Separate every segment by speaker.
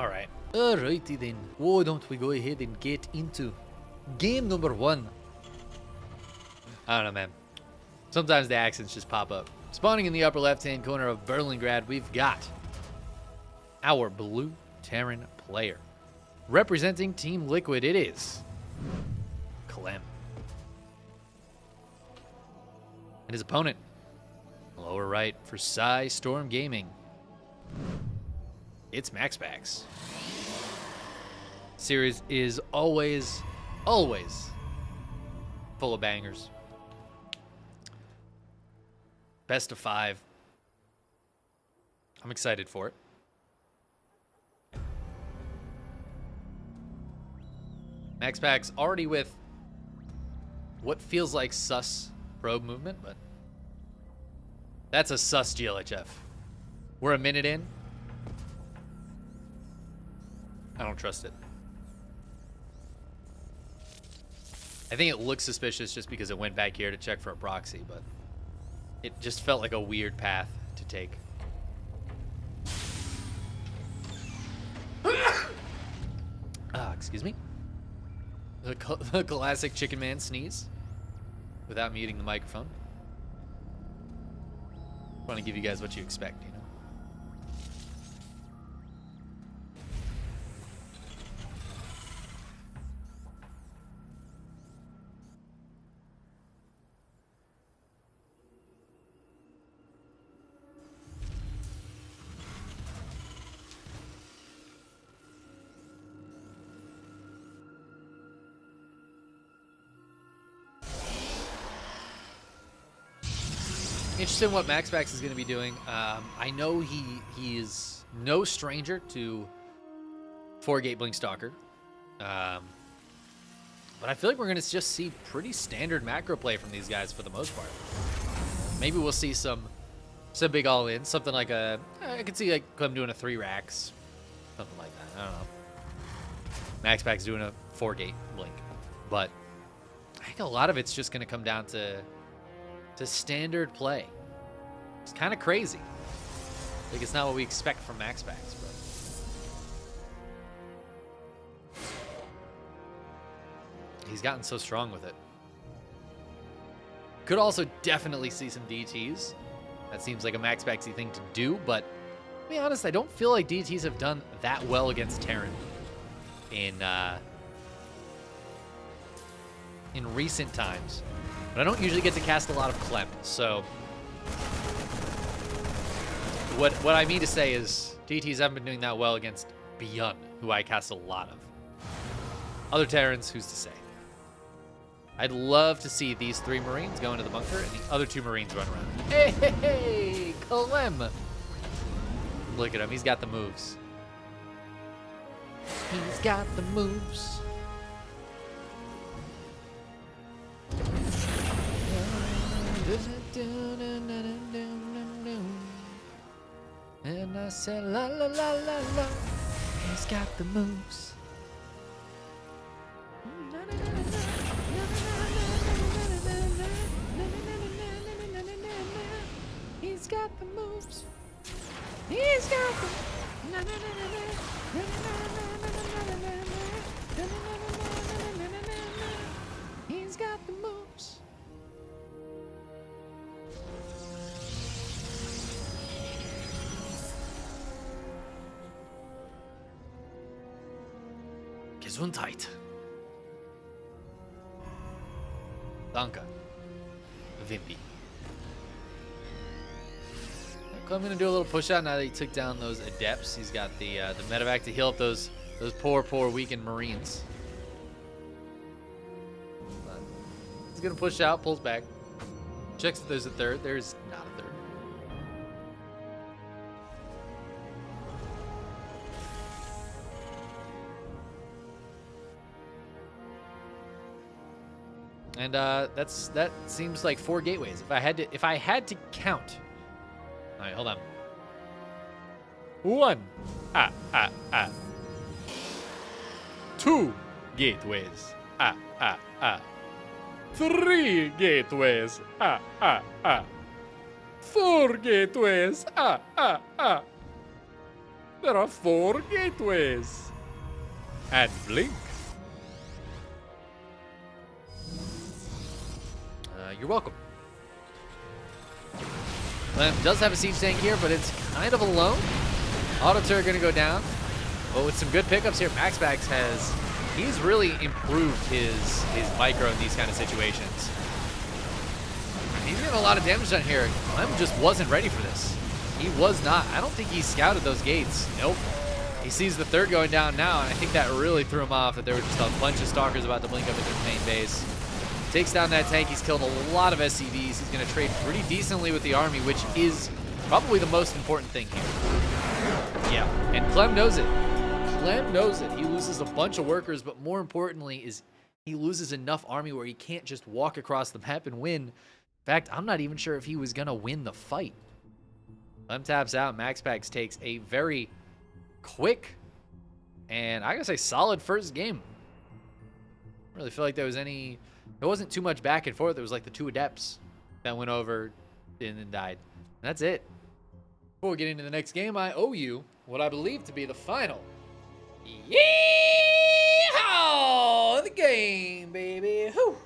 Speaker 1: Alright. Alrighty then. Why don't we go ahead and get into game number 1? I don't know, man. Sometimes the accents just pop up. Spawning in the upper left-hand corner of Berlingrad, we've got our blue Terran player. Representing Team Liquid, it is Clem. And his opponent, lower right for Psy Storm Gaming, it's MaxPax. Series is always full of bangers. Best of 5. I'm excited for it. MaxPax already with what feels like sus probe movement, but that's a sus GLHF. We're a minute in. I don't trust it. I think it looks suspicious just because it went back here to check for a proxy, but it just felt like a weird path to take. Excuse me. The classic Chickenman sneeze without muting the microphone. I want to give you guys what you expect, you know? Interested in what MaxPax is going to be doing. I know he is no stranger to 4-gate Blinkstalker. But I feel like we're going to just see pretty standard macro play from these guys for the most part. Maybe we'll see some big all-in, something like a... I could see like Clem doing a 3 racks, something like that. I don't know. MaxPax doing a 4-gate Blink. But I think a lot of it's just going to come down to standard play. It's kind of crazy. Like, it's not what we expect from MaxPax, but he's gotten so strong with it. Could also definitely see some DTs. That seems like a MaxPaxy thing to do, but to be honest, I don't feel like DTs have done that well against Terran in recent times. But I don't usually get to cast a lot of Clem, so what I mean to say is DTs haven't been doing that well against Beyond, who I cast a lot of. Other Terrans, who's to say? I'd love to see these 3 Marines go into the bunker and the other 2 Marines run around. Hey, Clem! Look at him, he's got the moves. He's got the moves. And I said, la la la la la. He's got the moves. He's got the moves. He's got the. He's got the moves. Gesundheit. Danke. Wimpy. I'm gonna do a little push out now that he took down those adepts. He's got the medevac to heal up those poor weakened Marines. He's gonna push out, pulls back, checks if there's a third. There's not a third. And that seems like 4 gateways. If I had to count. All right, hold on. 1. 2 gateways. 3 gateways. 4 gateways. There are 4 gateways. And blink. You're welcome. Clem does have a siege tank here, but it's kind of alone. Auto turret going to go down. But with some good pickups here, MaxPax he's really improved his micro in these kind of situations. He's getting a lot of damage done here. Clem just wasn't ready for this. He was not. I don't think he scouted those gates. Nope. He sees the third going down now, and I think that really threw him off that there were just a bunch of stalkers about to blink up at their main base. Takes down that tank. He's killed a lot of SCVs. He's going to trade pretty decently with the army, which is probably the most important thing here. Yeah, and Clem knows it. Clem knows it. He loses a bunch of workers, but more importantly is he loses enough army where he can't just walk across the map and win. In fact, I'm not even sure if he was going to win the fight. Clem taps out. MaxPax takes a very quick and I gotta say solid first game. I don't really feel like there wasn't too much back and forth. It was like the 2 adepts that went over and then died. And that's it. Before we get into the next game, I owe you what I believe to be the final. Yeehaw! The game, baby. Whew.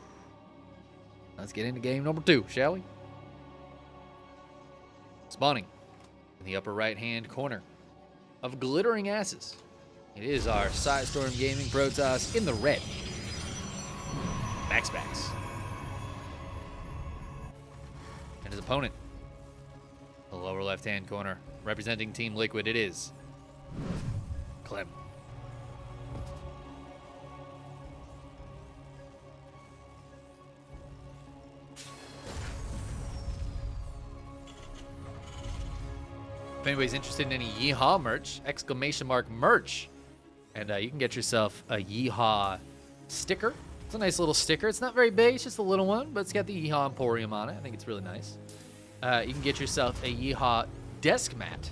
Speaker 1: Let's get into game number 2, shall we? Spawning in the upper right-hand corner of Glittering Asses. It is our Sidestorm Gaming Protoss in the red. MaxPax. And his opponent, the lower left-hand corner, representing Team Liquid, it is Clem. If anybody's interested in any Yeehaw merch, !merch, and you can get yourself a Yeehaw sticker. It's a nice little sticker. It's not very big. It's just a little one, but it's got the Yeehaw Emporium on it. I think it's really nice. You can get yourself a Yeehaw desk mat.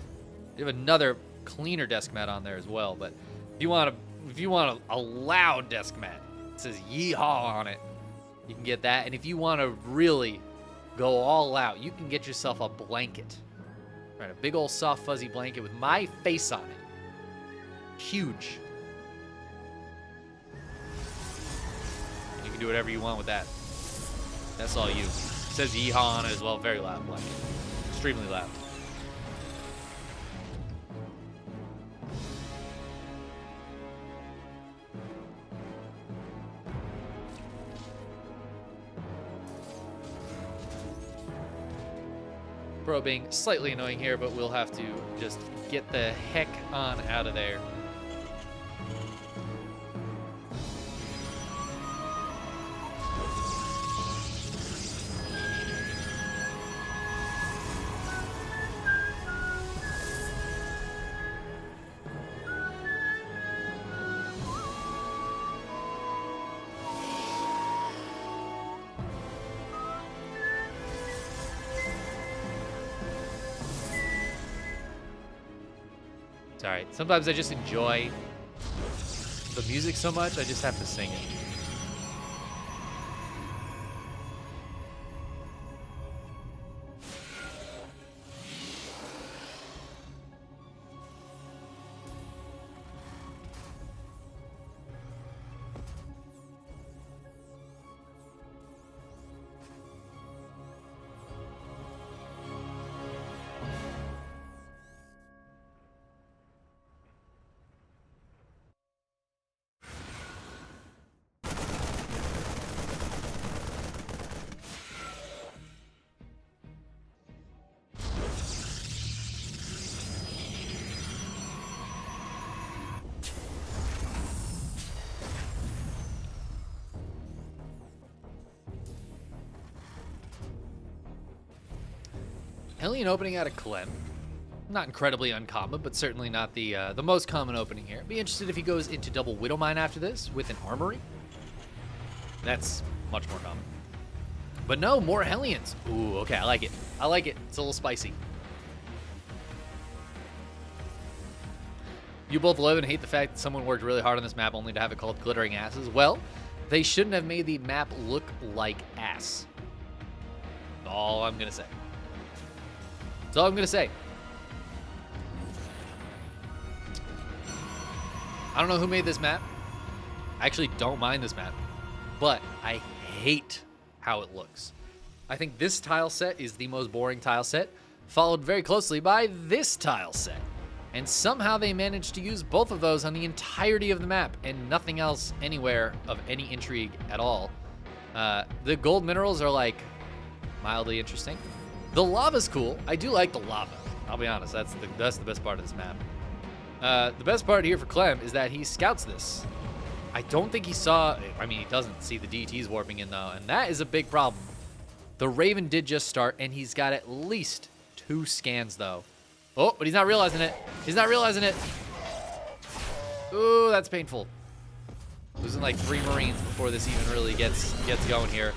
Speaker 1: You have another cleaner desk mat on there as well, but if you want a loud desk mat, it says Yeehaw on it. You can get that, and if you want to really go all out, you can get yourself a blanket. Right, a big old soft fuzzy blanket with my face on it. Huge. You can do whatever you want with that. That's all you. It says Yeehaw on it as well. Very loud blanket. Extremely loud. Pro being slightly annoying here, but we'll have to just get the heck on out of there. It's all right. Sometimes I just enjoy the music so much, I just have to sing it. Hellion opening out of Clem. Not incredibly uncommon, but certainly not the most common opening here. Be interested if he goes into double Widowmine after this with an armory. That's much more common. But no, more Hellions. Ooh, okay, I like it. I like it. It's a little spicy. You both love and hate the fact that someone worked really hard on this map only to have it called Glittering Asses. Well, they shouldn't have made the map look like ass. That's all I'm going to say. That's all I'm going to say. I don't know who made this map. I actually don't mind this map, but I hate how it looks. I think this tile set is the most boring tile set, followed very closely by this tile set. And somehow they managed to use both of those on the entirety of the map and nothing else anywhere of any intrigue at all. The gold minerals are like mildly interesting. The lava's cool. I do like the lava. I'll be honest, that's the best part of this map. The best part here for Clem is that he scouts this. I don't think he saw, I mean, he doesn't see the DTs warping in though, and that is a big problem. The Raven did just start, and he's got at least 2 scans though. Oh, but he's not realizing it. He's not realizing it. Ooh, that's painful. Losing like 3 Marines before this even really gets going here.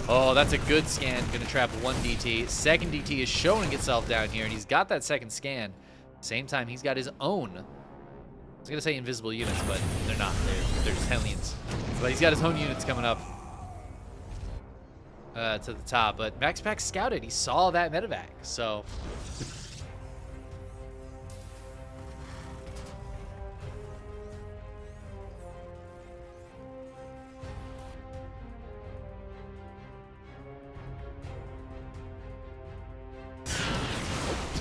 Speaker 1: Oh, that's a good scan. Gonna trap 1 DT. Second DT is showing itself down here, and he's got that second scan. Same time, he's got his own. I was gonna say invisible units, but they're not. They're just Hellions. But he's got his own units coming up to the top. But MaxPax scouted. He saw that medevac, so.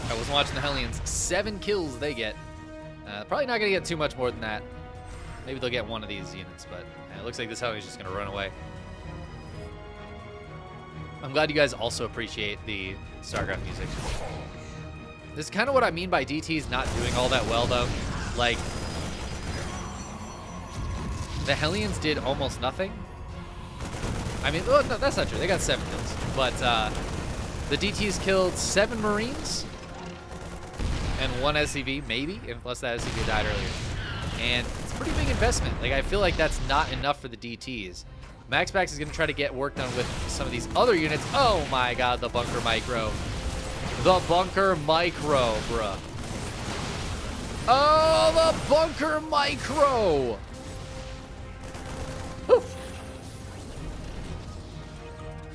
Speaker 1: I wasn't watching the Hellions. 7 kills they get. Probably not going to get too much more than that. Maybe they'll get 1 of these units, but it looks like this Hellion's just going to run away. I'm glad you guys also appreciate the StarCraft music. This is kind of what I mean by DTs not doing all that well, though. Like, the Hellions did almost nothing. I mean, oh, no, that's not true. They got 7 kills. But the DTs killed 7 Marines. And 1 SCV, maybe, unless that SCV died earlier. And it's a pretty big investment. Like, I feel like that's not enough for the DTs. MaxPax is going to try to get work done with some of these other units. Oh my god, the Bunker Micro. The Bunker Micro, bruh. Oh, the Bunker Micro! Whew.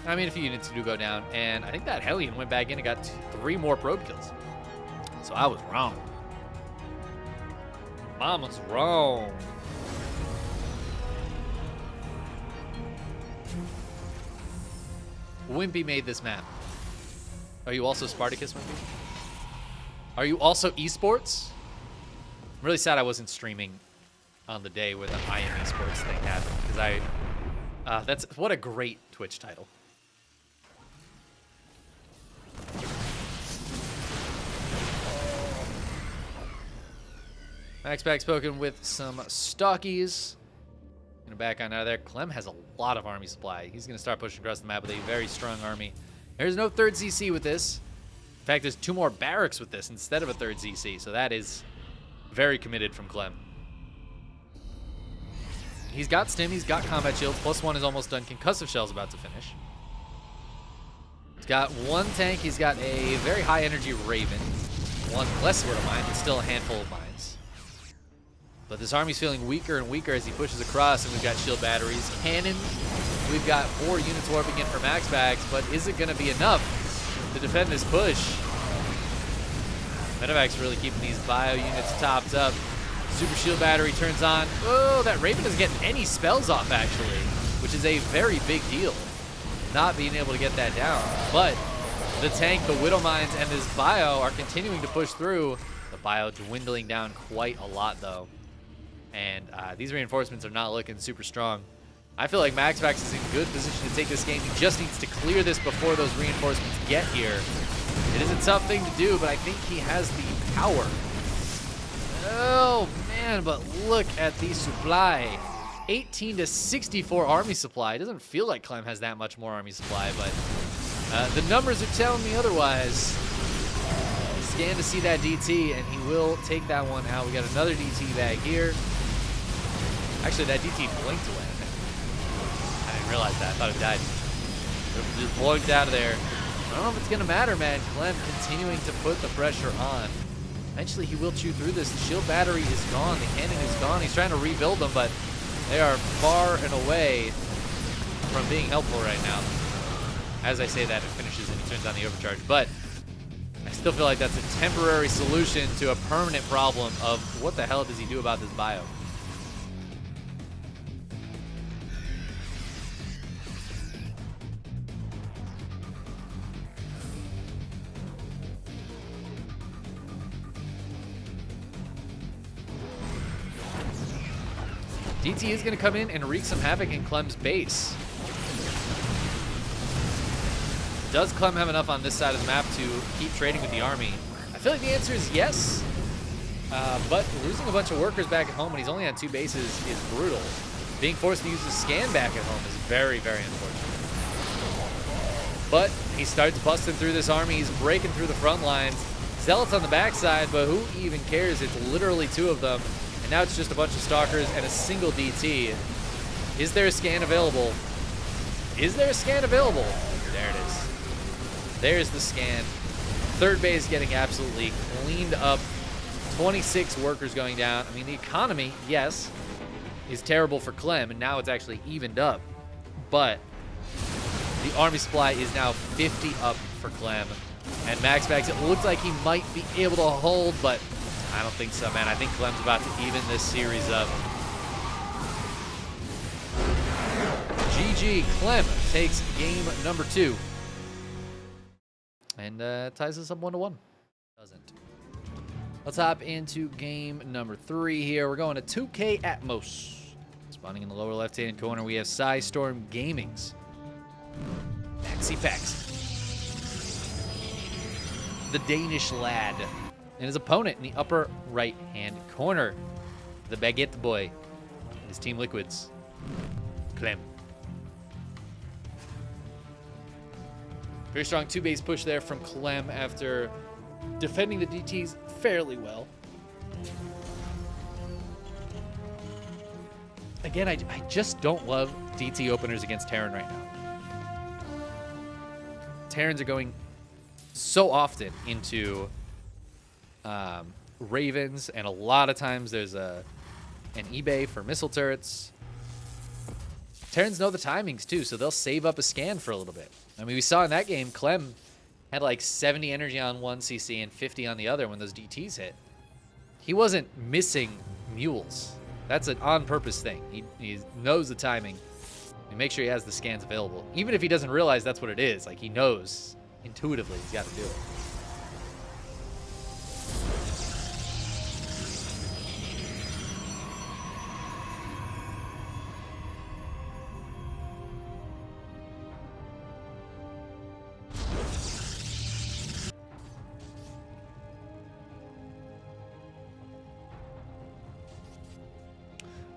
Speaker 1: I mean, a few units do go down, and I think that Hellion went back in and got 3 more probe kills. So I was wrong. Mom was wrong. Wimpy made this map. Are you also Spartacus, Wimpy? Are you also esports? I'm really sad I wasn't streaming on the day where the I Am Esports thing happened, because that's what a great Twitch title. MaxPax spoken with some stockies. Gonna back on out of there. Clem has a lot of army supply. He's gonna start pushing across the map with a very strong army. There's no 3rd ZC with this. In fact, there's 2 more barracks with this instead of a 3rd ZC, so that is very committed from Clem. He's got stim, he's got combat shields, +1 is almost done. Concussive shell's about to finish. He's got 1 tank, he's got a very high energy Raven. 1 less Widow Mine, but still a handful of mines. But this army's feeling weaker and weaker as he pushes across, and we've got shield batteries, cannon. We've got 4 units warping in for MaxPax, but is it going to be enough to defend this push? Medevac's really keeping these bio units topped up. Super shield battery turns on. Oh, that Raven doesn't get any spells off, actually, which is a very big deal, not being able to get that down. But the tank, the Widow Mines, and this bio are continuing to push through. The bio dwindling down quite a lot, though. And these reinforcements are not looking super strong. I feel like MaxPax is in good position to take this game. He just needs to clear this before those reinforcements get here. It is a tough thing to do, but I think he has the power. Oh, man, but look at the supply. 18 to 64 army supply. It doesn't feel like Clem has that much more army supply, but the numbers are telling me otherwise. Scan to see that DT, and he will take that one out. We got another DT bag here. Actually, that DT blinked away. I didn't realize that. I thought it died. It just blinked out of there. I don't know if it's going to matter, man. Clem continuing to put the pressure on. Eventually, he will chew through this. The shield battery is gone. The cannon is gone. He's trying to rebuild them, but they are far and away from being helpful right now. As I say that, it finishes and he turns on the overcharge. But I still feel like that's a temporary solution to a permanent problem of what the hell does he do about this bio? DT is going to come in and wreak some havoc in Clem's base. Does Clem have enough on this side of the map to keep trading with the army? I feel like the answer is yes. But losing a bunch of workers back at home when he's only on 2 bases is brutal. Being forced to use his scan back at home is very, very unfortunate. But he starts busting through this army. He's breaking through the front lines. Zealots on the backside, but who even cares? It's literally 2 of them. And now it's just a bunch of stalkers and a single DT. Is there a scan available? Is there a scan available? There it is. There's the scan. Third base getting absolutely cleaned up. 26 workers going down. I mean, the economy, yes, is terrible for Clem, and now it's actually evened up. But the army supply is now 50 up for Clem. And MaxPax, it looks like he might be able to hold, but I don't think so, man. I think Clem's about to even this series up. GG, Clem takes game number 2. And ties us up 1-1. Doesn't. Let's hop into game number 3 here. We're going to 2K Atmos. Spawning in the lower left-hand corner, we have Storm Gaming's MaxPax, the Danish lad, and his opponent in the upper right-hand corner, the Baguette boy, and his Team Liquids, Clem. Very strong 2-base push there from Clem after defending the DTs fairly well. Again, I just don't love DT openers against Terran right now. Terrans are going so often into Ravens, and a lot of times there's an eBay for missile turrets. Terrans know the timings too, so they'll save up a scan for a little bit. I mean, we saw in that game, Clem had like 70 energy on one CC and 50 on the other when those DTs hit. He wasn't missing mules. That's an on-purpose thing. He knows the timing and make sure he has the scans available. Even if he doesn't realize that's what it is, like he knows intuitively he's got to do it.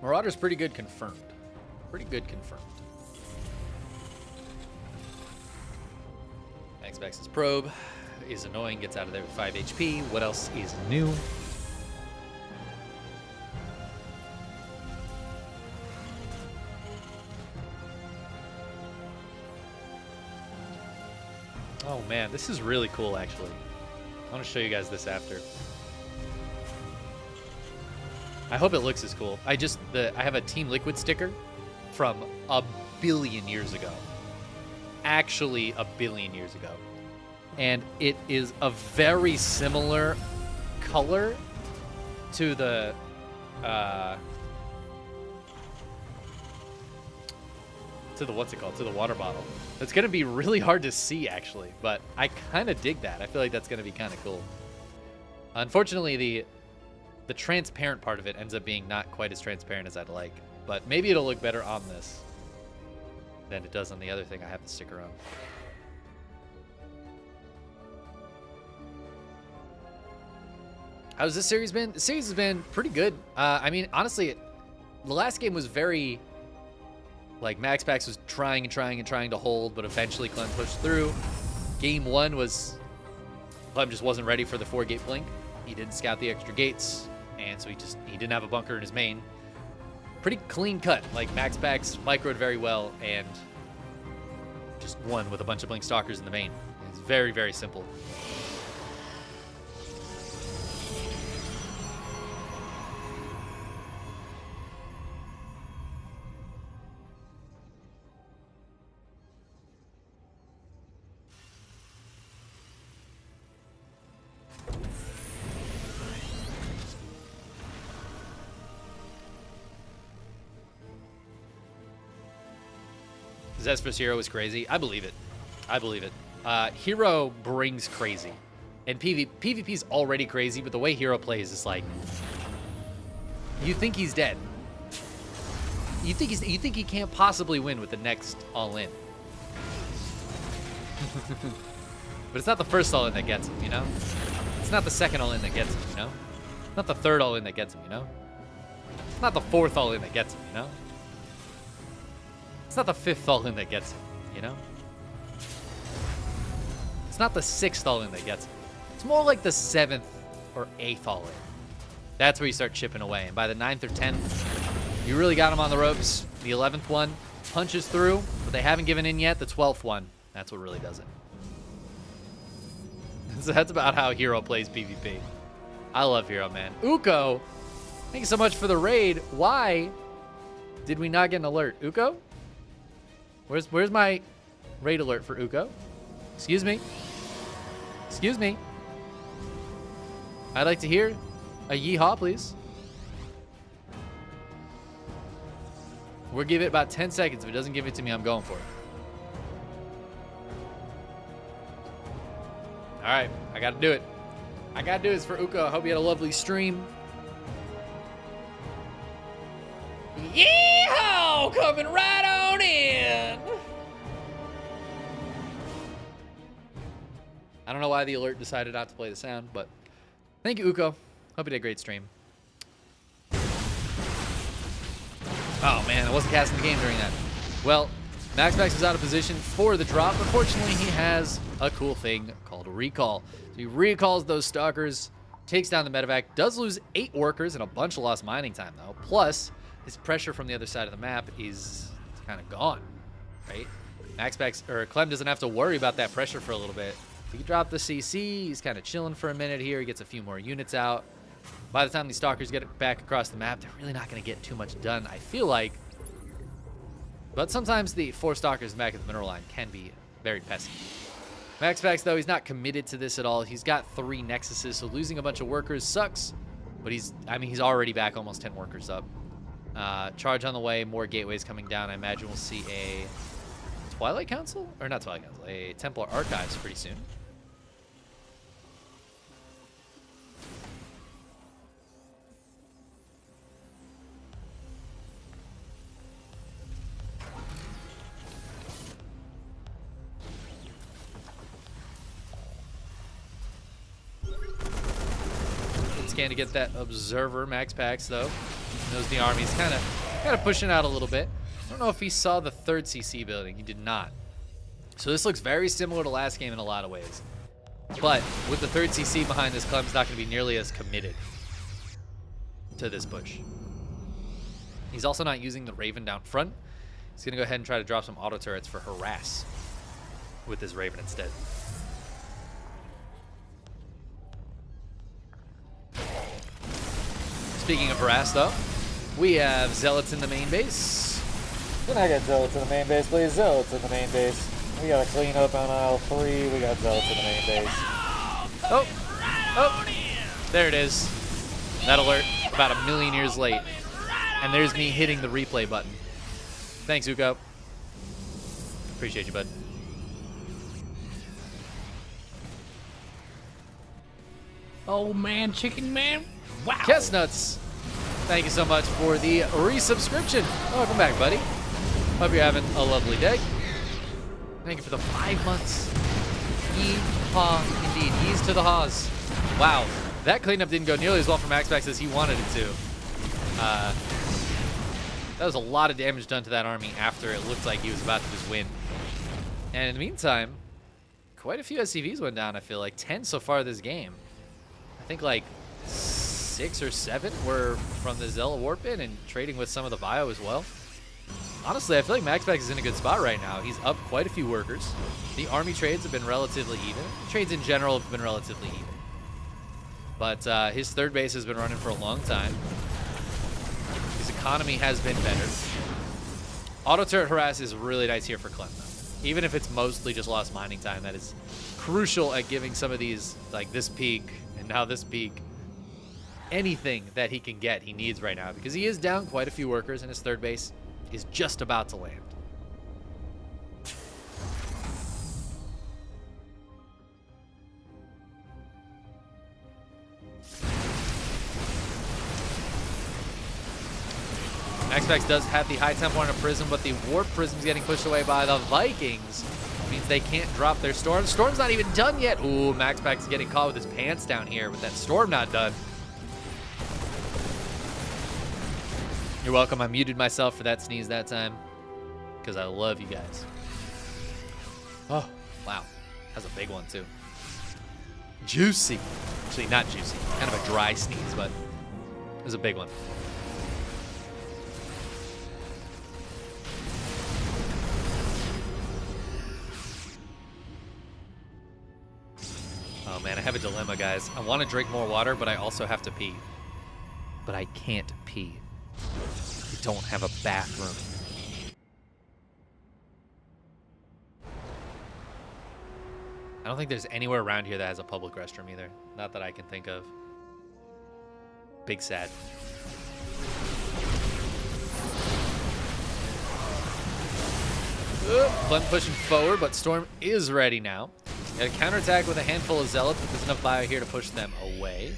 Speaker 1: Marauder's pretty good confirmed. Pretty good confirmed. MaxPax's probe is annoying, gets out of there with 5 HP. What else is new? Oh man, this is really cool actually. I want to show you guys this after. I hope it looks as cool. I have a Team Liquid sticker from a billion years ago. Actually, a billion years ago. And it is a very similar color to the what's it called? To the water bottle. It's going to be really hard to see actually, but I kind of dig that. I feel like that's going to be kind of cool. Unfortunately, the transparent part of it ends up being not quite as transparent as I'd like, but maybe it'll look better on this than it does on the other thing I have the sticker on. How's this series been? The series has been pretty good. I mean, honestly, the last game was very, like, MaxPax was trying to hold, but eventually Clem pushed through. Game 1 was, Clem just wasn't ready for the 4-gate blink. He didn't scout the extra gates, and so he didn't have a bunker in his main. Pretty clean cut. Like, MaxPax microed very well and just won with a bunch of blink stalkers in the main. It's very, very simple. Zespers Hero is crazy. I believe it. I believe it. Hero brings crazy. And PvP's already crazy, but the way Hero plays is like, you think he's dead. You think he can't possibly win with the next all-in. But it's not the first all-in that gets him, you know? It's not the second all-in that gets him, you know? It's not the third all-in that gets him, you know? It's not the fourth all-in that gets him, you know? It's not the fifth all-in that gets him, you know? It's not the sixth all-in that gets him. It's more like the seventh or eighth all-in. That's where you start chipping away. And by the 9th or 10th, you really got him on the ropes. The 11th one punches through, but they haven't given in yet. The 12th one, that's what really does it. So that's about how Hero plays PvP. I love Hero, man. Uko, thank you so much for the raid. Why did we not get an alert? Uko? Where's my raid alert for Uko? Excuse me. Excuse me. I'd like to hear a yeehaw, please. We'll give it about 10 seconds. If it doesn't give it to me, I'm going for it. All right, I got to do it. I got to do this for Uko. I hope you had a lovely stream. Yeehaw! Coming right on in. I don't know why the alert decided not to play the sound, but thank you, Uko. Hope you did a great stream. Oh, man, I wasn't casting the game during that. Well, MaxPax is out of position for the drop. Unfortunately, he has a cool thing called a recall. So he recalls those stalkers, takes down the medevac, does lose 8 workers and a bunch of lost mining time, though. Plus, his pressure from the other side of the map is kind of gone, right? MaxPax, or Clem doesn't have to worry about that pressure for a little bit. He can drop the CC. He's kind of chilling for a minute here. He gets a few more units out. By the time these stalkers get back across the map, they're really not going to get too much done, I feel like. But sometimes the 4 stalkers back at the mineral line can be very pesky. MaxPax, though, he's not committed to this at all. He's got 3 nexuses, so losing a bunch of workers sucks. But he's already back almost 10 workers up. Charge on the way, more gateways coming down. I imagine we'll see a Twilight Council? Or not Twilight Council, a Templar Archives pretty soon. Scan to get that observer. MaxPax, though, knows the army's kind of pushing out a little bit. I don't know if he saw the 3rd CC building. He did not. So this looks very similar to last game in a lot of ways. But with the 3rd CC behind this, Clem's not going to be nearly as committed to this push. He's also not using the Raven down front. He's going to go ahead and try to drop some auto turrets for harass with his Raven instead. Speaking of harass, though, we have Zealots in the main base.
Speaker 2: Can I get Zealots in the main base, please? Zealots in the main base. We got to clean up on aisle 3. We got Zealots in the main base.
Speaker 1: Oh, there it is. That alert about a million years late. And there's me hitting the replay button. Thanks, Uko. Appreciate you, bud.
Speaker 3: Oh man, Chickenman. Wow.
Speaker 1: Chestnuts, thank you so much for the resubscription. Welcome back, buddy. Hope you're having a lovely day. Thank you for the 5 months. Yeehaw, indeed. Ease to the haws. Wow, that cleanup didn't go nearly as well for MaxPax as he wanted it to. That was a lot of damage done to that army after it looked like he was about to just win. And in the meantime, quite a few SCVs went down, I feel like. 10 so far this game. I think like 6 or 7 were from the Zella Warpin and trading with some of the Bio as well. Honestly, I feel like MaxPax is in a good spot right now. He's up quite a few workers. The army trades have been relatively even. Trades in general have been relatively even. But his 3rd base has been running for a long time. His economy has been better. Auto turret harass is really nice here for Clem, though. Even if it's mostly just lost mining time, that is crucial at giving some of these, like this peak and now this peak, anything that he can get, he needs right now, because he is down quite a few workers and his 3rd base is just about to land. MaxPax does have the high tempo on a prism, but the warp prism's getting pushed away by the Vikings. Means they can't drop their storm. Storm's not even done yet. Ooh, MaxPax is getting caught with his pants down here with that storm not done. You're welcome. I muted myself for that sneeze that time because I love you guys. Oh, wow. That's a big one, too. Juicy. Actually, not juicy. Kind of a dry sneeze, but it was a big one. Oh, man, I have a dilemma, guys. I want to drink more water, but I also have to pee. But I can't pee. I don't have a bathroom. I don't think there's anywhere around here that has a public restroom either. Not that I can think of. Big sad. Clem pushing forward, but Storm is ready now. Got a counterattack with a handful of Zealots, but there's enough bio here to push them away.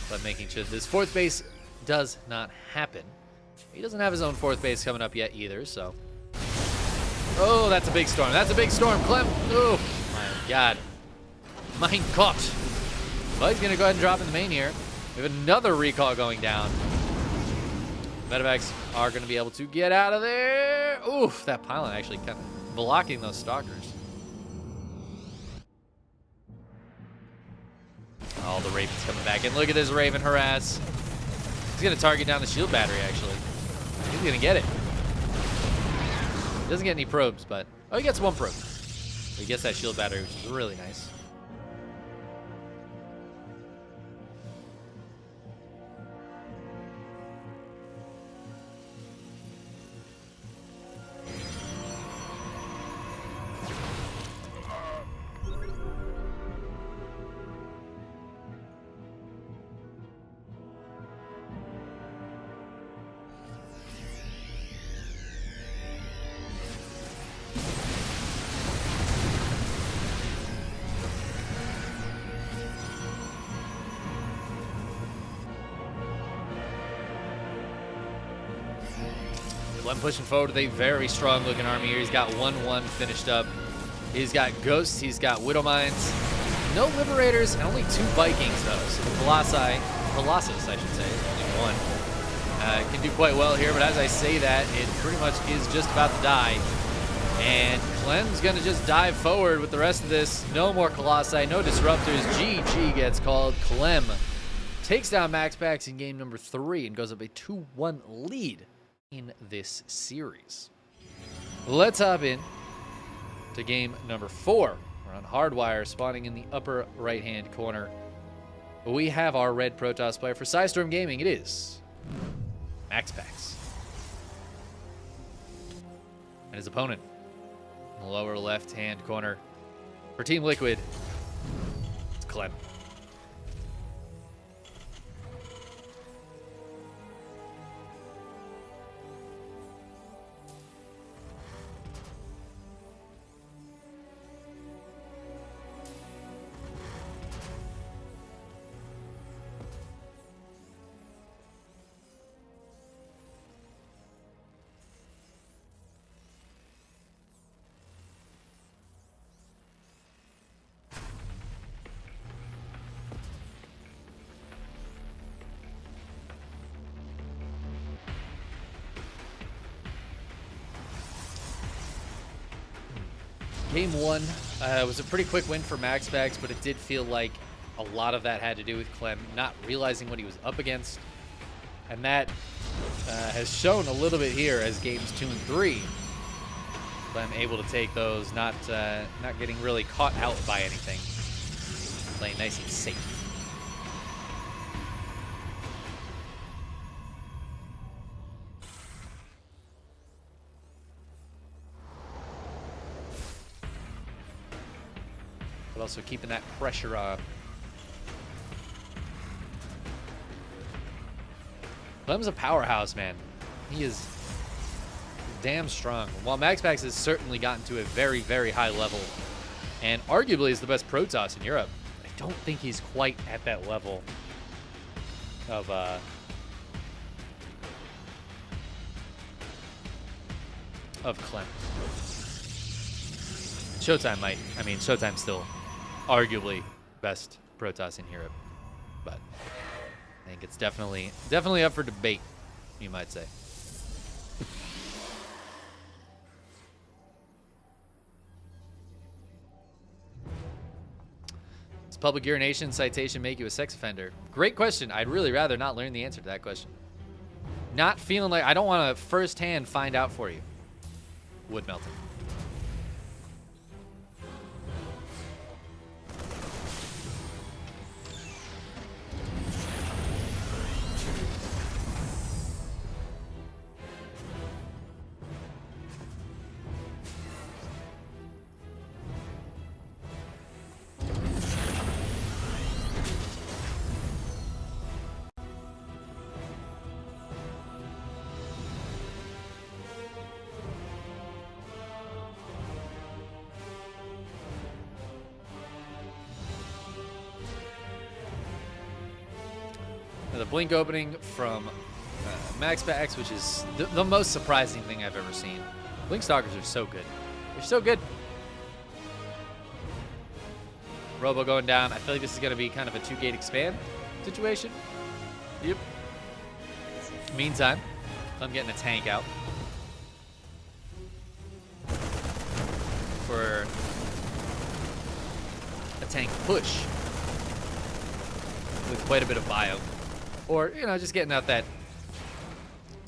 Speaker 1: But making sure this fourth base does not happen. He doesn't have his own fourth base coming up yet either, so. Oh, that's a big storm. That's a big storm. Clem. Oh, my God. Mein Gott. Well, he's going to go ahead and drop in the main here. We have another recall going down. Medevacs are going to be able to get out of there. Oof, that pylon actually kind of blocking those stalkers. Oh, the Raven's coming back in. Look at this Raven harass. He's going to target down the shield battery, actually. He's going to get it. He doesn't get any probes, but... Oh, he gets one probe. But he gets that shield battery, which is really nice. Clem pushing forward with a very strong looking army here. He's got 1-1 finished up. He's got Ghosts, he's got Widow Mines. No Liberators, and only 2 Vikings though. So the Colossus, I should say, only 1. Can do quite well here, but as I say that, it pretty much is just about to die. And Clem's gonna just dive forward with the rest of this. No more Colossi, no Disruptors. GG gets called. Clem takes down MaxPax in game number 3 and goes up a 2-1 lead in this series. Let's hop in to game number 4. We're on Hardwire, spawning in the upper right-hand corner. We have our red Protoss player for Psystorm Gaming. It is MaxPax. And his opponent in the lower left-hand corner for Team Liquid, it's Clem. Game 1 was a pretty quick win for MaxPax, but it did feel like a lot of that had to do with Clem not realizing what he was up against. And that has shown a little bit here as games 2 and 3. Clem able to take those, not getting really caught out by anything. Playing nice and safe. But also keeping that pressure on. Clem's a powerhouse, man. He is damn strong. While MaxPax has certainly gotten to a very, very high level, and arguably is the best Protoss in Europe, I don't think he's quite at that level of of Clem. Showtime might. I mean, Showtime's still arguably best Protoss in Europe, but I think it's definitely up for debate, you might say. Does public urination citation make you a sex offender? Great question. I'd really rather not learn the answer to that question. Not feeling like I don't want to firsthand find out for you. Wood melting. The blink opening from MaxPax, which is the most surprising thing I've ever seen. Blink Stalkers are so good. They're so good. Robo going down. I feel like this is going to be kind of a 2-gate expand situation. Yep. Meantime, I'm getting a tank out for a tank push with quite a bit of bio. Or, you know, just getting out that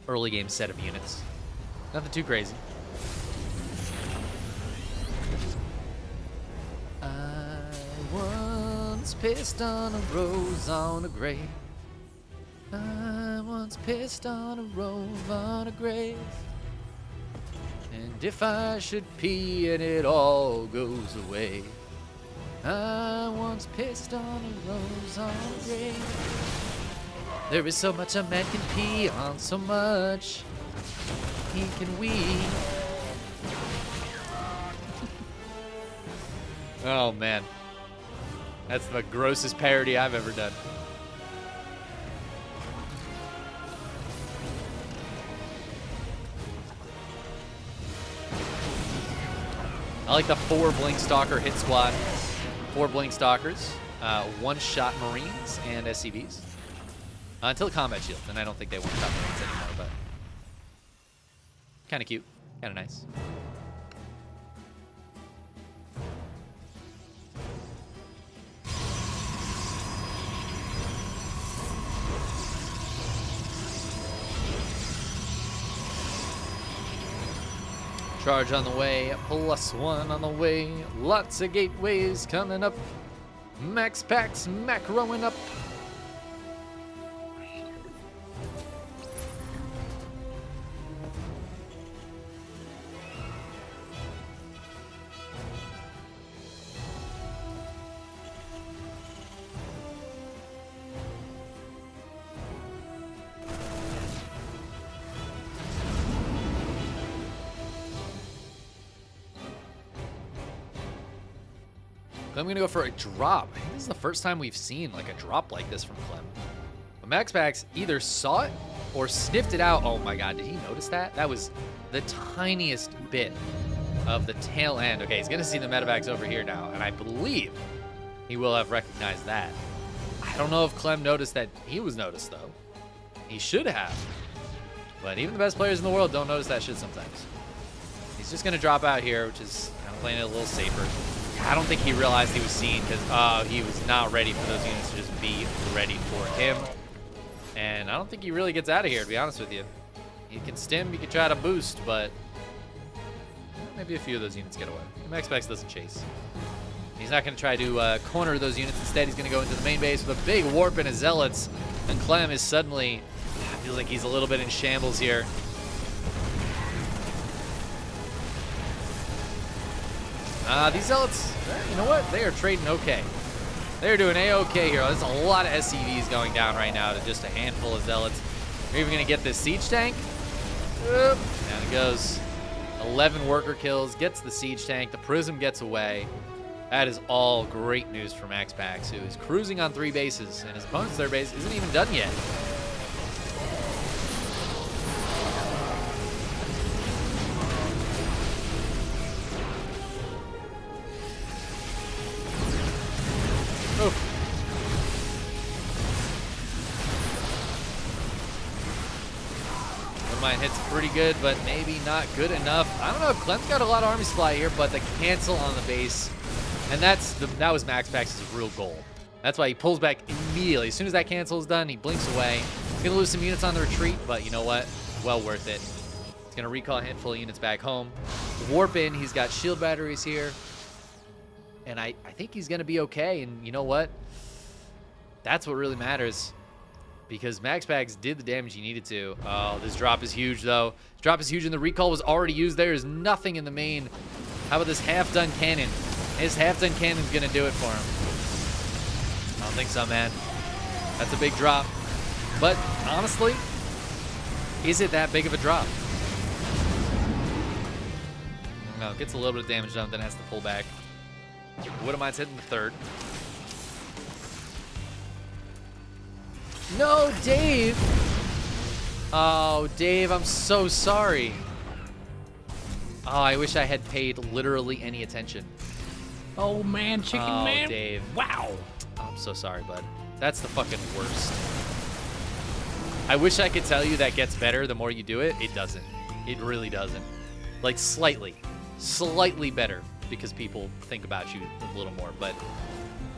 Speaker 1: early game set of units. Nothing too crazy. I once pissed on a rose on a grave. I once pissed on a rose on a grave. And if I should pee and it all goes away. I once pissed on a rose on a grave. There is so much a man can pee on, so much he can wee. Oh man, that's the grossest parody I've ever done. I like the 4 Blink Stalker hit squad. 4 Blink Stalkers, 1-shot Marines and SCVs. Until combat shield, and I don't think they want top Marines anymore, but kind of cute, kind of nice. Charge on the way, +1 on the way, lots of gateways coming up. MaxPax macroing up. I'm gonna go for a drop. I think this is the first time we've seen like a drop like this from Clem. But MaxPax either saw it or sniffed it out. Oh my god, did he notice that? That was the tiniest bit of the tail end. Okay, he's gonna see the medevacs over here now, and I believe he will have recognized that. I don't know if Clem noticed that he was noticed though. He should have. But even the best players in the world don't notice that shit sometimes. He's just gonna drop out here, which is kind of playing it a little safer. I don't think he realized he was seen because he was not ready for those units to just be ready for him. And I don't think he really gets out of here, to be honest with you. He can stim, he can try to boost, but maybe a few of those units get away. MaxPax doesn't chase. He's not going to try to corner those units. Instead, he's going to go into the main base with a big warp in his zealots. And Clem is suddenly, feels like he's a little bit in shambles here. These zealots, you know what? They are trading okay. They're doing A-okay here. There's a lot of SCVs going down right now to just a handful of zealots. We're even going to get this siege tank. Down it goes. 11 worker kills, gets the siege tank. The prism gets away. That is all great news for MaxPax, who is cruising on 3 bases, and his opponent's third base isn't even done yet. Mine hits pretty good, but maybe not good enough. I don't know. Clem's got a lot of army supply here, but the cancel on the base, and that was MaxPax's real goal. That's why he pulls back immediately. As soon as that cancel is done, he blinks away. He's going to lose some units on the retreat, but you know what? Well worth it. He's going to recall a handful of units back home. Warp in. He's got shield batteries here. And I think he's going to be okay. And you know what? That's what really matters. Because MaxPax did the damage he needed to. Oh, this drop is huge, though. This drop is huge, and the recall was already used. There is nothing in the main. How about this half-done cannon? His half-done cannon's going to do it for him. I don't think so, man. That's a big drop. But, honestly, is it that big of a drop? No, gets a little bit of damage done, then has to pull back. Widowmine's hitting the third. No, Dave! Oh, Dave, I'm so sorry. Oh, I wish I had paid literally any attention.
Speaker 3: Oh man, Chickenman.
Speaker 1: Oh, Dave.
Speaker 3: Wow.
Speaker 1: Oh, I'm so sorry, bud. That's the fucking worst. I wish I could tell you that gets better the more you do it. It doesn't. It really doesn't. Like, slightly. Slightly better because people think about you a little more, but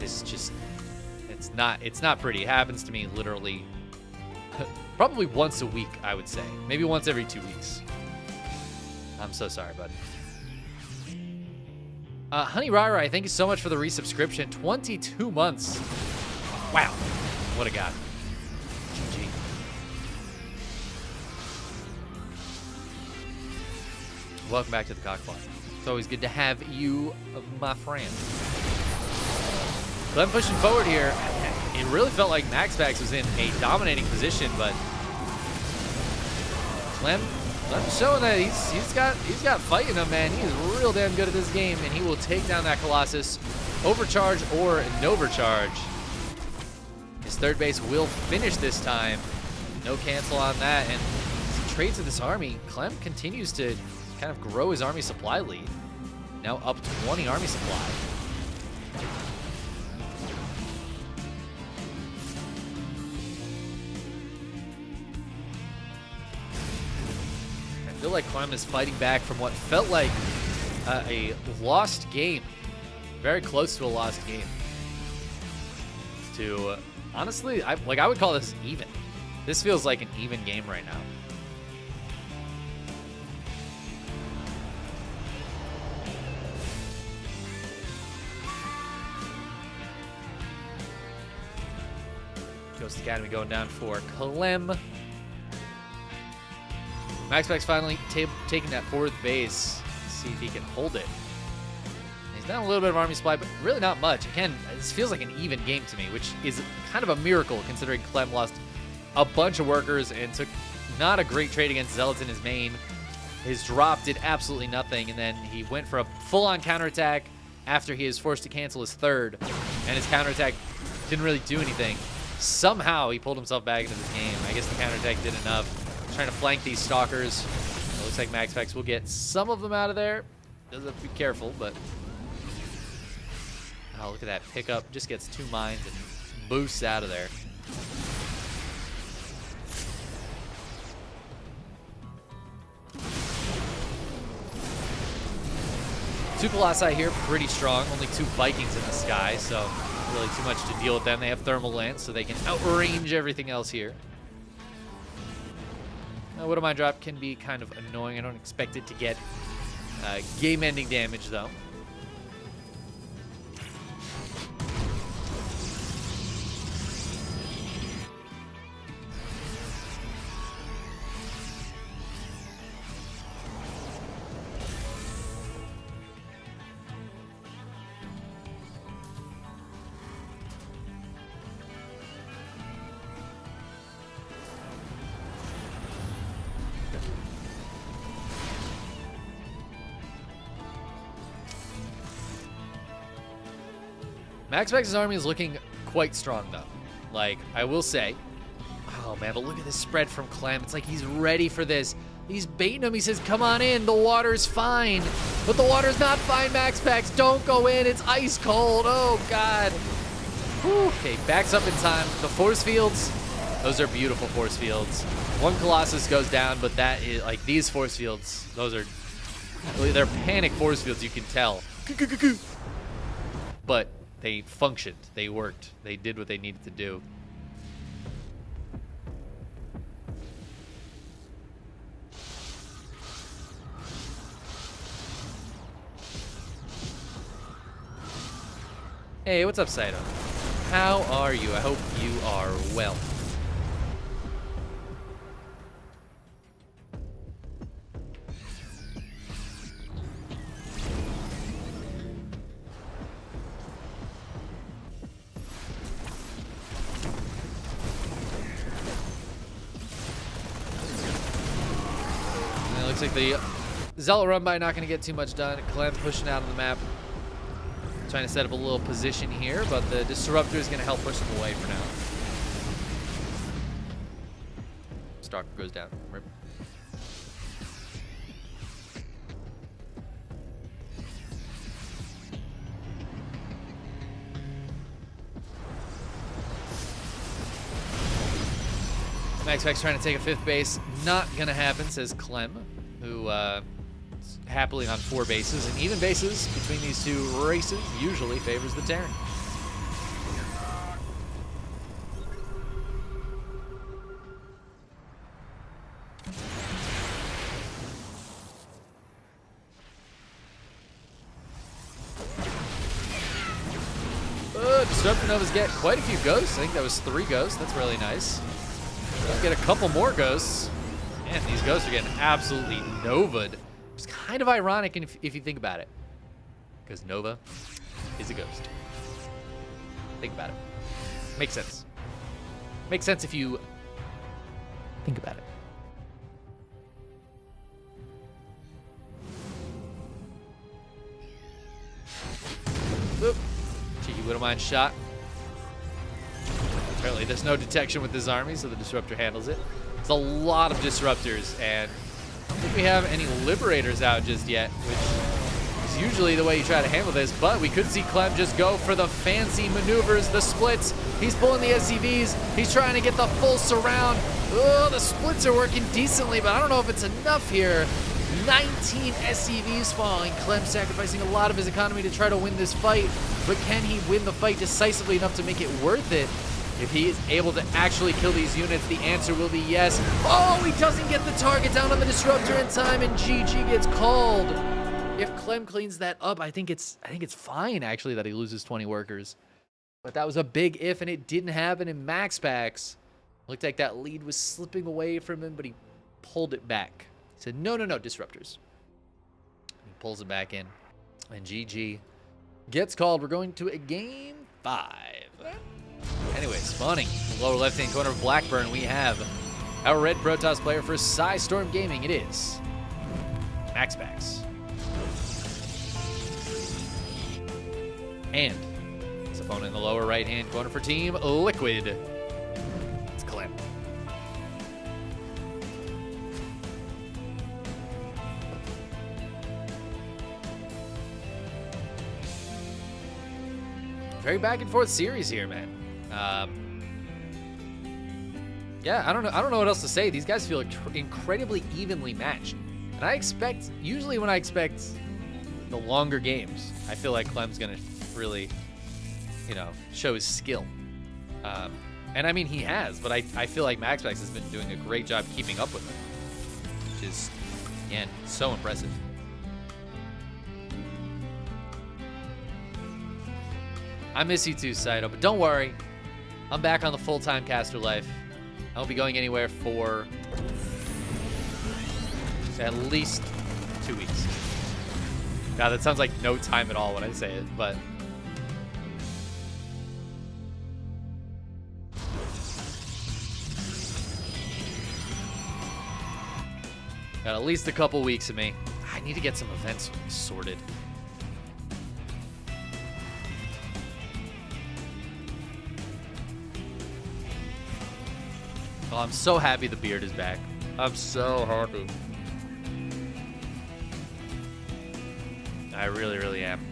Speaker 1: it's just... It's not pretty. It happens to me literally probably once a week, I would say. Maybe once every 2 weeks. I'm so sorry, bud. Honey Rara, thank you so much for the resubscription. 22 months. Wow. What a guy. GG. Welcome back to the Cockpot. It's always good to have you, my friend. Clem pushing forward here. It really felt like MaxPax was in a dominating position, but Clem showing that he's got fight in him, man. He is real damn good at this game, and he will take down that Colossus, overcharge or no overcharge. His third base will finish this time. No cancel on that, and as he trades with this army, Clem continues to kind of grow his army supply lead. Now up 20 army supply. I feel like Clem is fighting back from what felt like a lost game. Very close to a lost game. To, honestly, I would call this even. This feels like an even game right now. Ghost Academy going down for Clem. MaxPax finally taking that fourth base. Let's see if he can hold it. He's down a little bit of army supply, but really not much. Again, this feels like an even game to me, which is kind of a miracle considering Clem lost a bunch of workers and took not a great trade against Zealots in his main. His drop did absolutely nothing, and then he went for a full-on counterattack after he is forced to cancel his third, and his counterattack didn't really do anything. Somehow he pulled himself back into this game. I guess the counterattack did enough. Trying to flank these stalkers. It looks like MaxPax will get some of them out of there. Does have to be careful, but... Oh, look at that pickup. Just gets 2 mines and boosts out of there. Two Colossi here, pretty strong. Only 2 Vikings in the sky, so not really too much to deal with them. They have thermal lance, so they can outrange everything else here. Widowmine drop can be kind of annoying. I don't expect it to get game-ending damage, though. MaxPax's army is looking quite strong, though. Like, I will say, oh man, but look at this spread from Clem. It's like he's ready for this. He's baiting him. He says, come on in. The water's fine. But the water's not fine, MaxPax. Don't go in. It's ice cold. Oh, God. Whew. Okay, backs up in time. The force fields Those are beautiful force fields. One Colossus goes down, but that is like these force fields. Those are they're panic force fields. You can tell, but they functioned. They worked. They did what they needed to do. Hey, what's up, Saito? How are you? I hope you are well. And it looks like the Zealot run by not going to get too much done. Clem pushing out on the map. Trying to set up a little position here, but the Disruptor is going to help push them away for now. Stalker goes down. Rip. MaxPax trying to take a 5th base. Not going to happen, says Clem, who happily on 4 bases, and even bases between these two races usually favors the Terran. Disruptor Novas get quite a few ghosts. I think that was 3 ghosts. That's really nice. Let's get a couple more ghosts. Man, these ghosts are getting absolutely Nova'd. It's kind of ironic if you think about it, because Nova is a ghost. Think about it. Makes sense. Makes sense if you think about it. Boop. Cheeky Widowmine shot. Apparently there's no detection with this army, so the Disruptor handles it. It's a lot of Disruptors, and I don't think we have any Liberators out just yet, which is usually the way you try to handle this, but we could see Clem just go for the fancy maneuvers, the splits. He's pulling the SCVs. He's trying to get the full surround. Oh, the splits are working decently, but I don't know if it's enough here. 19 SCVs falling. Clem sacrificing a lot of his economy to try to win this fight, but can he win the fight decisively enough to make it worth it? If he is able to actually kill these units, the answer will be yes. Oh, he doesn't get the target down on the Disruptor in time, and GG gets called. If Clem cleans that up, I think it's fine, actually, that he loses 20 workers. But that was a big if, and it didn't happen in MaxPax. Looked like that lead was slipping away from him, but he pulled it back. He said, no, Disruptors. He pulls it back in, and GG gets called. We're going to a game 5. Anyway, spawning lower left-hand corner of Blackburn, we have our red Protoss player for Storm Gaming. It is MaxPax. And his opponent in the lower right-hand corner for Team Liquid, it's Clem. Very back and forth series here, man. Yeah, I don't know what else to say. These guys feel incredibly evenly matched. And I expect, usually when I expect the longer games, I feel like Clem's gonna really, show his skill. And I mean, he has, but I feel like MaxPax has been doing a great job keeping up with him, which is, again, so impressive. I miss you too, Saito, but don't worry. I'm back on the full-time caster life. I won't be going anywhere for at least 2 weeks. Now, that sounds like no time at all when I say it, but... got at least a couple weeks of me. I need to get some events sorted. Oh, I'm so happy the beard is back. I'm so happy. I really, really am.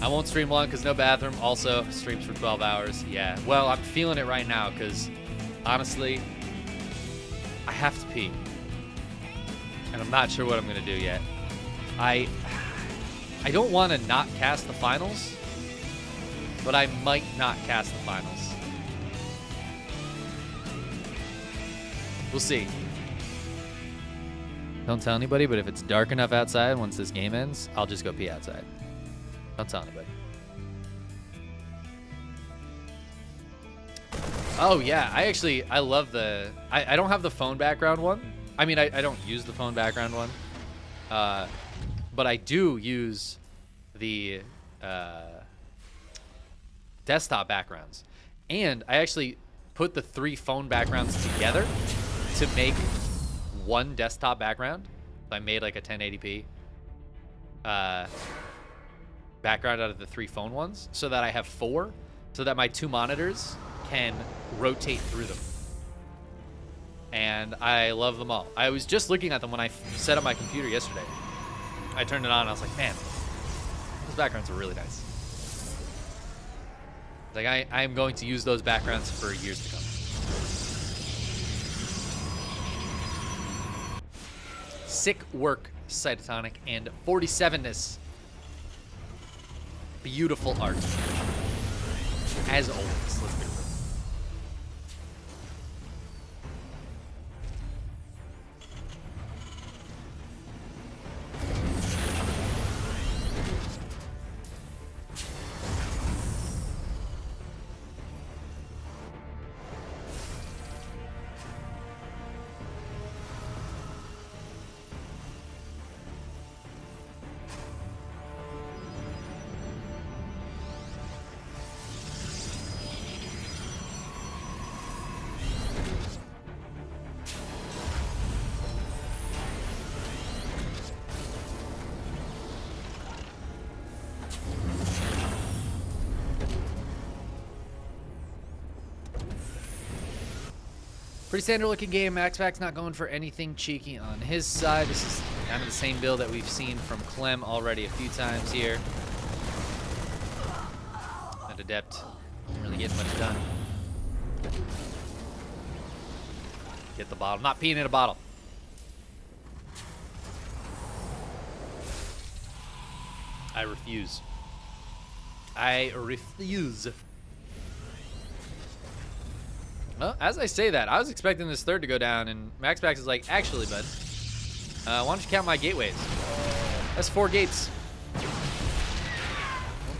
Speaker 1: I won't stream long because no bathroom. Also, streams for 12 hours. Yeah, well, I'm feeling it right now because, honestly, I have to pee. And I'm not sure what I'm going to do yet. I don't want to not cast the finals, but I might not cast the finals. We'll see. Don't tell anybody, but if it's dark enough outside once this game ends, I'll just go pee outside. Don't tell anybody. Oh, yeah. I love the... I don't have the phone background one. I mean, I don't use the phone background one. But I do use the desktop backgrounds. And I actually put the 3 phone backgrounds together to make one desktop background. I made like a 1080p background out of the 3 phone ones so that I have 4, so that my 2 monitors can rotate through them. And I love them all. I was just looking at them when I set up my computer yesterday. I turned it on and I was like, man, those backgrounds are really nice. Like I'm going to use those backgrounds for years to come. Sick work, Cytotonic, and 47ness. Beautiful art. As always, let's be real. Pretty standard looking game. MaxPax not going for anything cheeky on his side. This is kind of the same build that we've seen from Clem already a few times here. That Adept didn't really get much done. Get the bottle. Not peeing in a bottle. I refuse. I refuse. Well, as I say that, I was expecting this third to go down, and MaxPax is like, actually, bud, why don't you count my gateways? That's 4 gates. Well,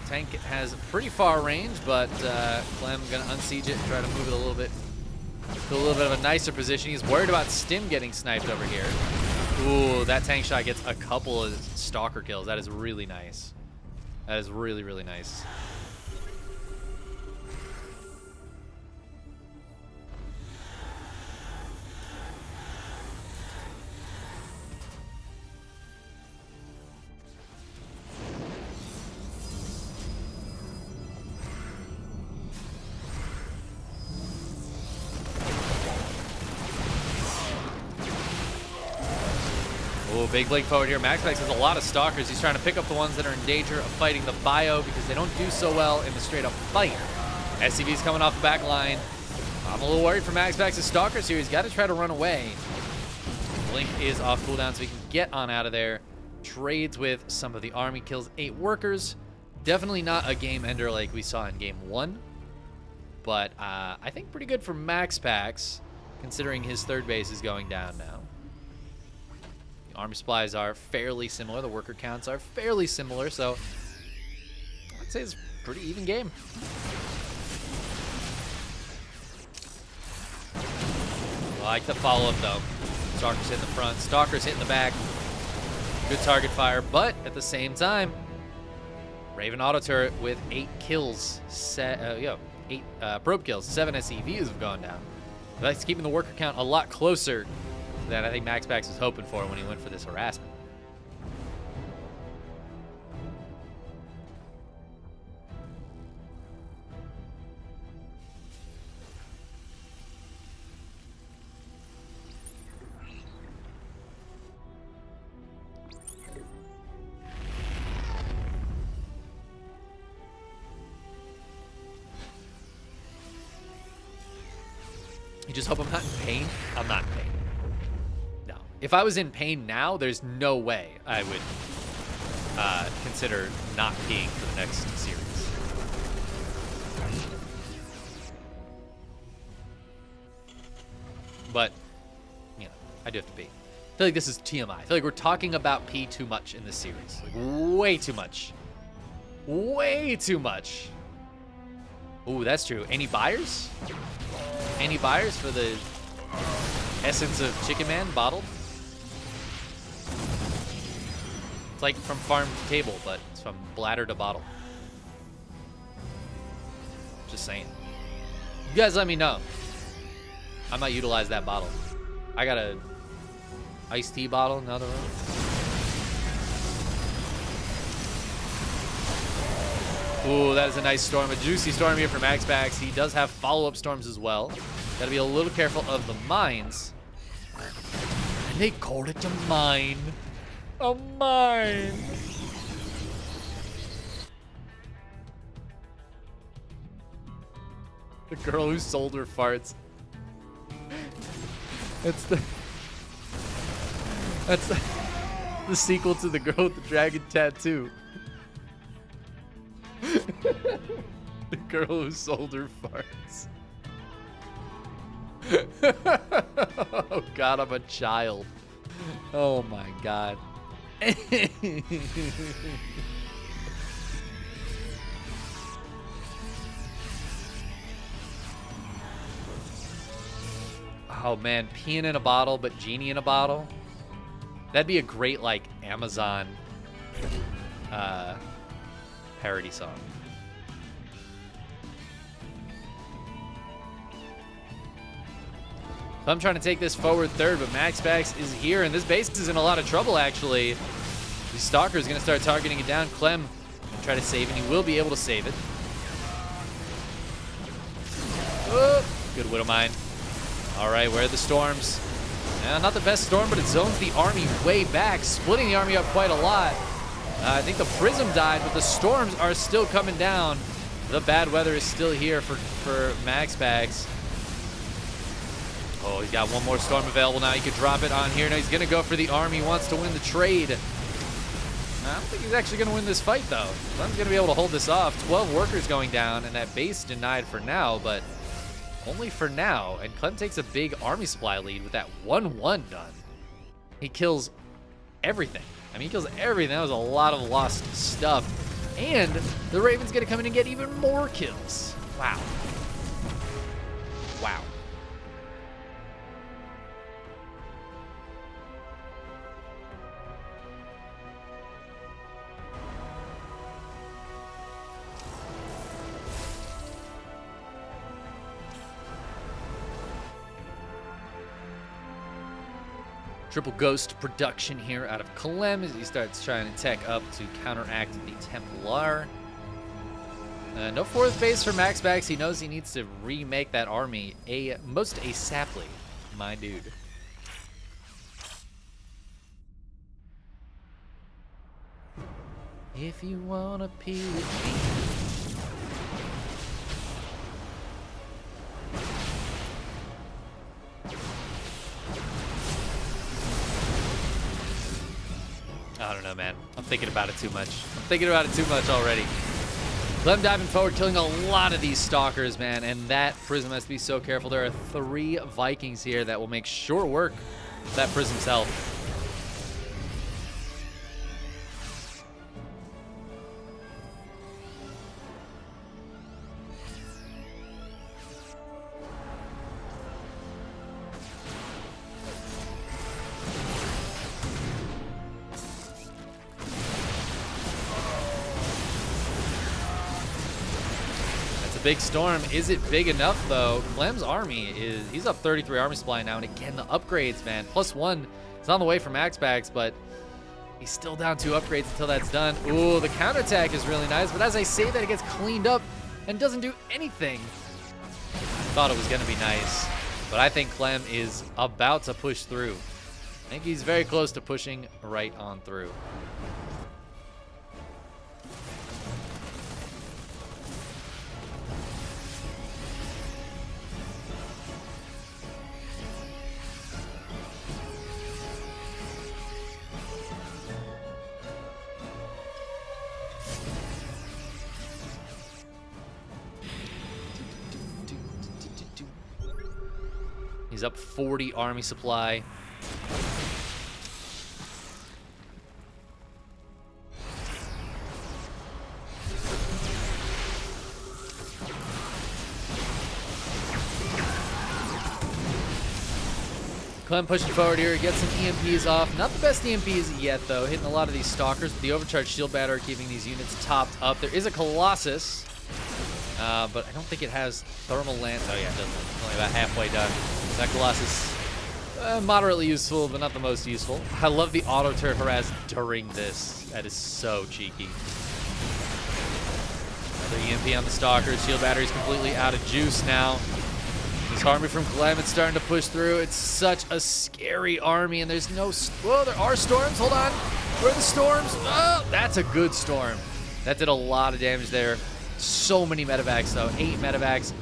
Speaker 1: tank has pretty far range, but Clem gonna unsiege it and try to move it a little bit to a little bit of a nicer position. He's worried about Stim getting sniped over here. Ooh, that tank shot gets a couple of stalker kills. That is really nice. That is really, really nice. Big blink forward here. MaxPax has a lot of stalkers. He's trying to pick up the ones that are in danger of fighting the bio because they don't do so well in the straight up fight. SCV's coming off the back line. I'm a little worried for MaxPax's stalkers here. He's got to try to run away. Blink is off cooldown so he can get on out of there. Trades with some of the army, kills 8 workers. Definitely not a game ender like we saw in game 1. But I think pretty good for MaxPax considering his third base is going down now. Army supplies are fairly similar. The worker counts are fairly similar, so I'd say it's a pretty even game. I like the follow-up, though. Stalkers hitting the front, Stalkers hitting the back. Good target fire, but at the same time, Raven auto turret with 8 kills, 8 probe kills, 7 SCVs have gone down. That's keeping the worker count a lot closer than I think MaxPax was hoping for when he went for this harassment. You just hope I'm not in pain. I'm not in pain. No. If I was in pain now, there's no way I would consider not peeing for the next series. But, you know, I do have to pee. I feel like this is TMI. I feel like we're talking about pee too much in this series. Like, way too much. Way too much. Ooh, that's true. Any buyers? Any buyers for the essence of Chickenman bottled? It's like from farm to table, but it's from bladder to bottle. Just saying. You guys let me know. I might utilize that bottle. I got a iced tea bottle in the other room. Ooh, that is a nice storm. A juicy storm here for MaxPax. He does have follow-up storms as well. Gotta be a little careful of the mines. And they called it a mine. A mine. The girl who sold her farts. That's the sequel to the girl with the dragon tattoo. The girl who sold her farts. Oh God, I'm a child. Oh my God. Oh man, peeing in a bottle, but genie in a bottle. That'd be a great like Amazon parody song. So I'm trying to take this forward third, but MaxPax is here, and this base is in a lot of trouble actually. The Stalker is going to start targeting it down. Clem and try to save it, and he will be able to save it. Oh, good Widow Mine. All right, where are the storms? Not the best storm, but it zones the army way back, splitting the army up quite a lot. I think the Prism died, but the storms are still coming down. The bad weather is still here for MaxPax. Oh, he's got one more storm available now. He could drop it on here. Now he's going to go for the army. He wants to win the trade. I don't think he's actually going to win this fight, though. Clem's going to be able to hold this off. 12 workers going down, and that base denied for now, but only for now. And Clem takes a big army supply lead with that 1-1 done. He kills everything. I mean, he kills everything. That was a lot of lost stuff. And the Raven's going to come in and get even more kills. Wow. Wow. Triple Ghost production here out of Clem as he starts trying to tech up to counteract the Templar. No fourth base for MaxPax. He knows he needs to remake that army most ASAPly, my dude. If you wanna pee with me. I don't know, man. I'm thinking about it too much. I'm thinking about it too much already. Clem diving forward, killing a lot of these Stalkers, man. And that Prism has to be so careful. There are 3 Vikings here that will make short work of that Prism's health. Big storm. Is it big enough though? Clem's army he's up 33 army supply now, and again the upgrades, man. +1 is on the way for MaxPax, but he's still down 2 upgrades until that's done. Ooh, the counterattack is really nice, but as I say that, it gets cleaned up and doesn't do anything. I thought it was gonna be nice, but I think Clem is about to push through. I think he's very close to pushing right on through. He's up 40 army supply. Clem pushing forward here, gets some EMPs off. Not the best EMPs yet, though. Hitting a lot of these Stalkers. The overcharged shield batter keeping these units topped up. There is a Colossus, but I don't think it has thermal lance. Oh, yeah, it doesn't. It's only about halfway done. That Colossus, moderately useful, but not the most useful. I love the auto turret harass during this. That is so cheeky. Another EMP on the Stalkers. Shield battery's completely out of juice now. This army from Clem, it's starting to push through. It's such a scary army, and there's no... Well, there are storms. Hold on. Where are the storms? Oh, that's a good storm. That did a lot of damage there. So many medevacs, though. 8 medevacs.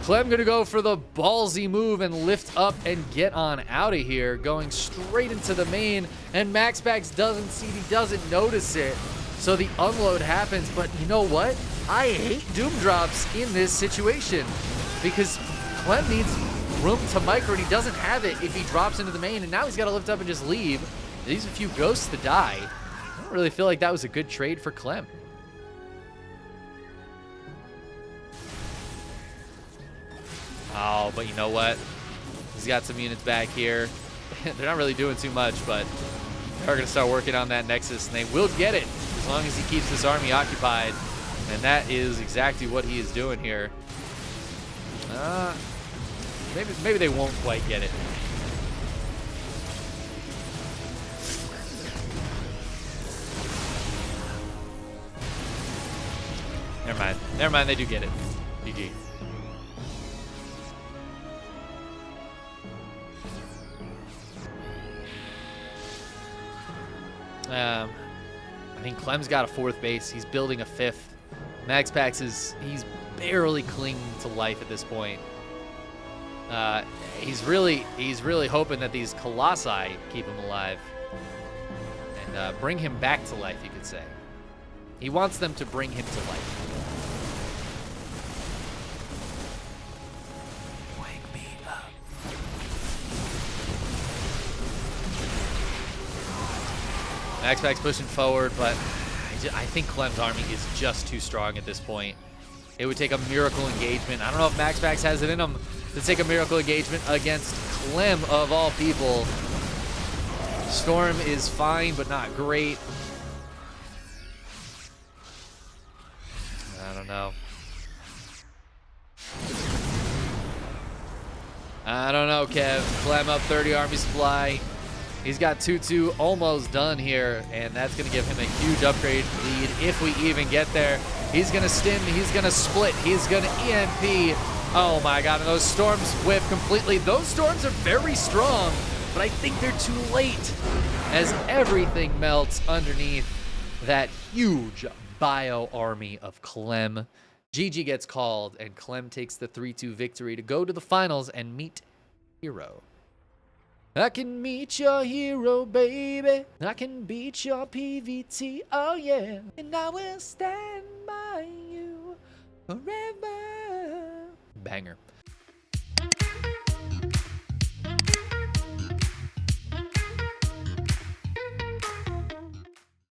Speaker 1: Clem going to go for the ballsy move and lift up and get on out of here, going straight into the main, and MaxPax doesn't see it. He doesn't notice it, so the unload happens. But you know what? I hate Doom Drops in this situation because Clem needs room to micro, and he doesn't have it if he drops into the main, and now he's got to lift up and just leave. These are a few ghosts to die. I don't really feel like that was a good trade for Clem. Oh, but you know what? He's got some units back here. They're not really doing too much, but they're going to start working on that Nexus, and they will get it as long as he keeps this army occupied, and that is exactly what he is doing here. Maybe they won't quite get it. Never mind. Never mind, they do get it. GG. I think Clem's got a 4th base. He's building a 5th. MaxPax he's barely clinging to life at this point. He's really hoping that these Colossi keep him alive and bring him back to life, you could say. He wants them to bring him to life. Wake me up. MaxPax pushing forward, but I think Clem's army is just too strong at this point. It would take a miracle engagement. I don't know if MaxPax has it in him to take a miracle engagement against Clem of all people. Storm is fine, but not great. I don't know. I don't know, Kev. Clem up 30 army supply. He's got 2-2 almost done here, and that's going to give him a huge upgrade lead if we even get there. He's going to stim, he's going to split, he's going to EMP. Oh my god, and those storms whiff completely. Those storms are very strong, but I think they're too late as everything melts underneath that huge bio army of Clem. GG gets called, and Clem takes the 3-2 victory to go to the finals and meet Hero. I can meet your hero, baby. I can beat your PVT, oh yeah. And I will stand by you forever. Banger.